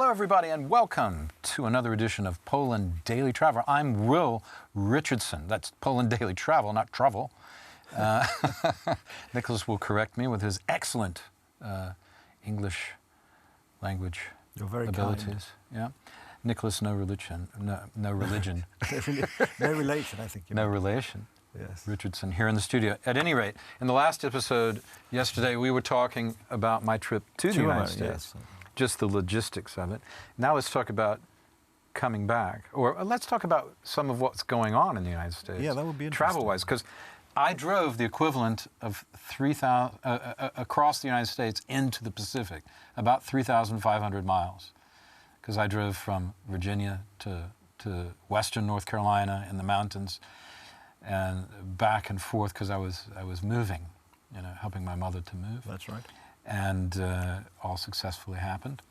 Hello, everybody, and welcome to another edition of Poland Daily Travel. I'm Will Richardson. That's Poland Daily Travel, not travel. Nicholas will correct me with his excellent English language abilities. Kind. Yeah, Nicholas, no religion. No religion. No relation, I think. No relation. Yes. Richardson here in the studio. At any rate, in the last episode yesterday, we were talking about my trip to the United States. Yes. Just the logistics of it. Now let's talk about coming back, or let's talk about some of what's going on in the United States. Yeah, that would be interesting. Travel-wise, because I drove the equivalent of 3,000 across the United States into the Pacific, about 3,500 miles, because I drove from Virginia to western North Carolina in the mountains, and back and forth because I was moving, helping my mother to move. That's right. And all successfully happened.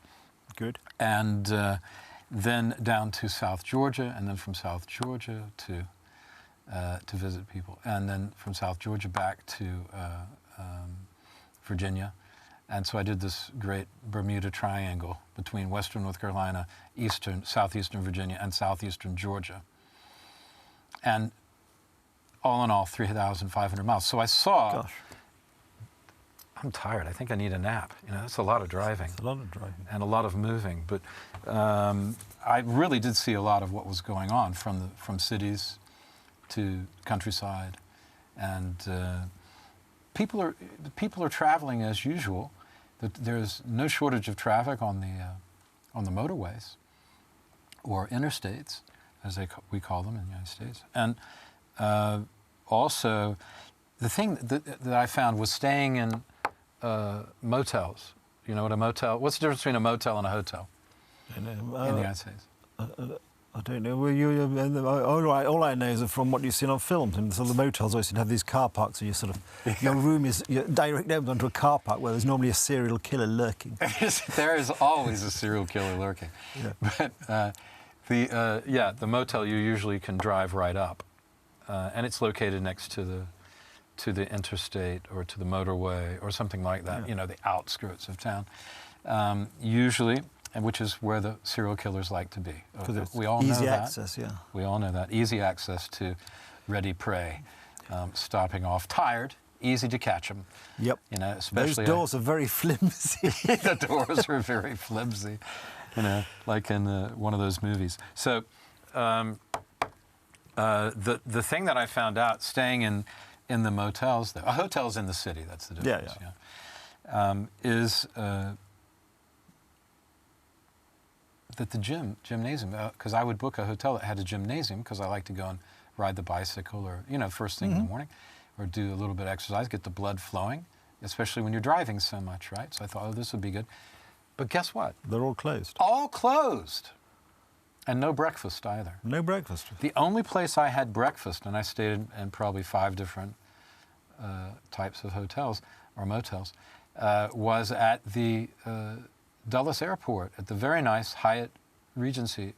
Good. And then down to South Georgia, and then from South Georgia to visit people, and then from South Georgia back to Virginia. And so I did this great Bermuda Triangle between western North Carolina, southeastern Virginia, and southeastern Georgia. And all in all, 3,500 miles. So I saw... Gosh. I'm tired. I think I need a nap. That's a lot of driving. It's a lot of driving. And a lot of moving. But I really did see a lot of what was going on from cities to countryside. And people are traveling as usual. There's no shortage of traffic on the motorways or interstates, as we call them in the United States. And also, the thing that I found was staying in motels. You know what a motel? What's the difference between a motel and a hotel in the United States? I don't know. Well, all I know is that from what you've seen on films. And so the motels always have these car parks, and your room is direct open onto a car park where there's normally a serial killer lurking. There is always a serial killer lurking. Yeah. But the motel you usually can drive right up, and it's located next to the interstate or to the motorway or something like that, Yeah. The outskirts of town, usually, and which is where the serial killers like to be. We all know that. Easy access, yeah. We all know that. Easy access to ready prey, stopping off, tired, easy to catch them. Yep. Especially... Those doors are very flimsy. The doors are very flimsy, like in one of those movies. So the thing that I found out staying in the motels, a hotel's in the city, that's the difference, is that the gymnasium, because I would book a hotel that had a gymnasium because I like to go and ride the bicycle or, first thing in the morning, or do a little bit of exercise, get the blood flowing, especially when you're driving so much, right? So I thought, this would be good. But guess what? They're all closed. All closed. And no breakfast either. No breakfast. The only place I had breakfast, and I stayed in probably 5 different types of hotels or motels, was at the Dulles Airport, at the very nice Hyatt Regency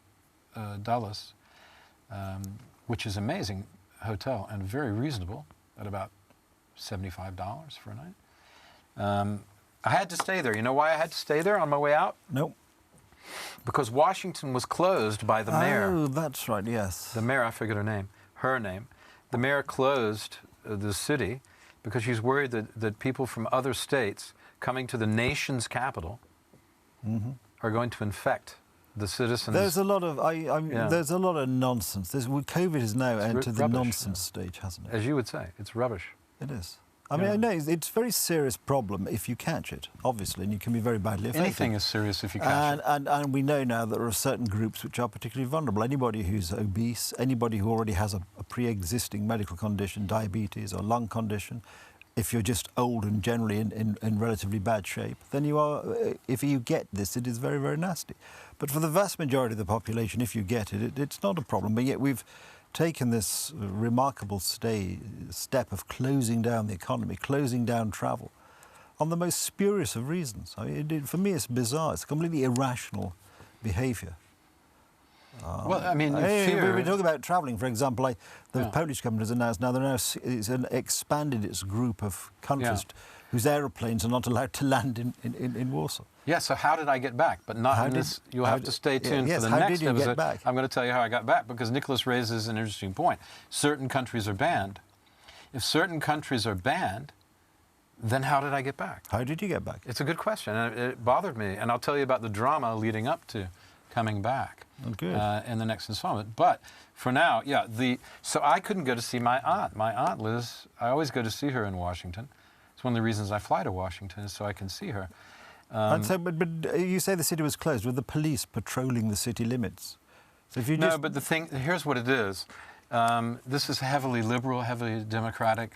Dulles, which is an amazing hotel and very reasonable at about $75 for a night. I had to stay there. You know why I had to stay there on my way out? Nope. Because Washington was closed by the mayor. Oh, that's right, yes. The mayor, I forget her name. The mayor closed the city because she's worried that people from other states coming to the nation's capital are going to infect the citizens. There's a lot of there's a lot of nonsense. COVID has now entered the nonsense stage, hasn't it? As you would say, it's rubbish. It is. I mean, I know it's a very serious problem if you catch it, obviously, and you can be very badly affected. Anything is serious if you catch it. And we know now that there are certain groups which are particularly vulnerable. Anybody who's obese, anybody who already has a pre-existing medical condition, diabetes or lung condition, if you're just old and generally in relatively bad shape, then you are, if you get this, it is very, very nasty. But for the vast majority of the population, if you get it, it's not a problem. But yet we've taken this remarkable step of closing down the economy, closing down travel, on the most spurious of reasons. I mean, for me, it's bizarre. It's completely irrational behaviour. Well, I mean, fear... We were talking about travelling, for example. Like the Yeah. Polish government has announced now it's expanded its group of countries whose aeroplanes are not allowed to land in Warsaw. Yeah, so how did I get back? But not in this. You'll have to stay tuned for the next How did you episode. get back? I'm going to tell you how I got back, because Nicholas raises an interesting point. Certain countries are banned. If certain countries are banned, then how did I get back? How did you get back? It's a good question, and it bothered me. And I'll tell you about the drama leading up to coming back in the next installment. But for now, yeah, so I couldn't go to see my aunt. My aunt Liz, I always go to see her in Washington. It's one of the reasons I fly to Washington, is so I can see her. And so, but you say the city was closed. Were the police patrolling the city limits? So if you No, but the thing, here's what it is. This is heavily liberal, heavily democratic,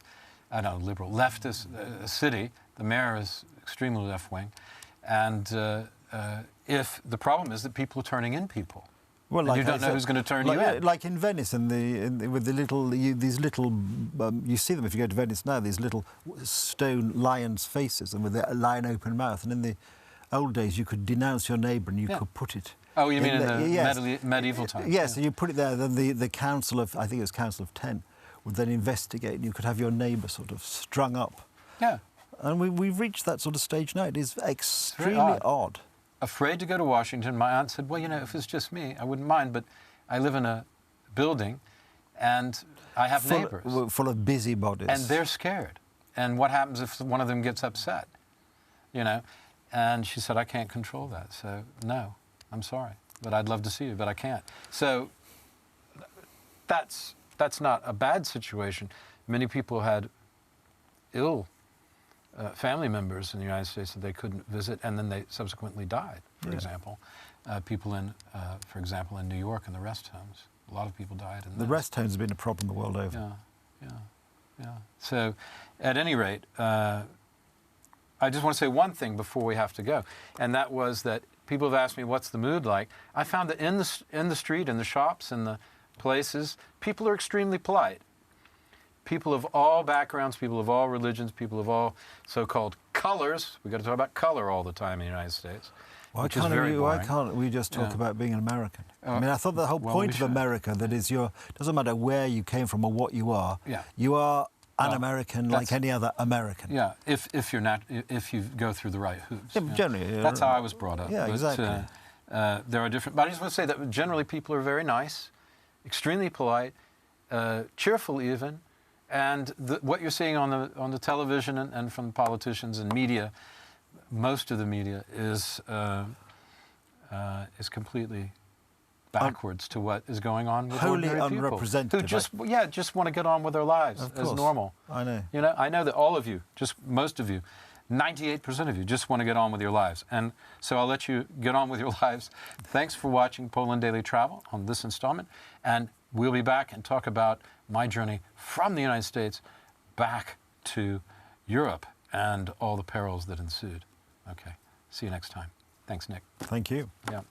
liberal, leftist city. The mayor is extremely left-wing. And if the problem is that people are turning in people. Well, like you don't know who's going to turn you in. Like in Venice, with the little, these little, you see them if you go to Venice now, these little stone lions' faces and with a lion open mouth. And in the old days, you could denounce your neighbour and you could put it. Oh, you mean in the medieval times? Yes, so you put it there, then the council of, I think it was Council of 10, would then investigate and you could have your neighbour sort of strung up. Yeah. And we've reached that sort of stage now. It is extremely odd. Afraid to go to Washington, my aunt said, well, you know, if it's just me, I wouldn't mind, but I live in a building and I have neighbors. Full of busybodies. And they're scared. And what happens if one of them gets upset? You know? And she said, I can't control that. So, no, I'm sorry. But I'd love to see you, but I can't. So that's not a bad situation. Many people had ill family members in the United States that they couldn't visit, and then they subsequently died, for example. People in, for example, in New York in the rest homes. A lot of people died. The rest homes have been a problem the world over. Yeah. So, at any rate, I just want to say one thing before we have to go, and that was that people have asked me, what's the mood like? I found that in the street, in the shops, in the places, people are extremely polite. People of all backgrounds, people of all religions, people of all so-called colors. We've got to talk about color all the time in the United States. Why can't we just talk about being an American? I mean, I thought the whole point of America, that is, doesn't matter where you came from or what you are, you are an American like any other American. Yeah, if you go through the right hoops. Yeah, generally. That's how I was brought up. Yeah, exactly. There are different, but I just want to say that generally people are very nice, extremely polite, cheerful even. And what you're seeing on the television and from politicians and media, most of the media is completely backwards to what is going on with ordinary people unrepresented, who just want to get on with their lives as normal. I know. You know, I know that all of you, just most of you, 98% of you just want to get on with your lives. And so I'll let you get on with your lives. Thanks for watching Poland Daily Travel on this installment. And we'll be back and talk about my journey from the United States back to Europe and all the perils that ensued. Okay. See you next time. Thanks, Nick. Thank you. Yeah.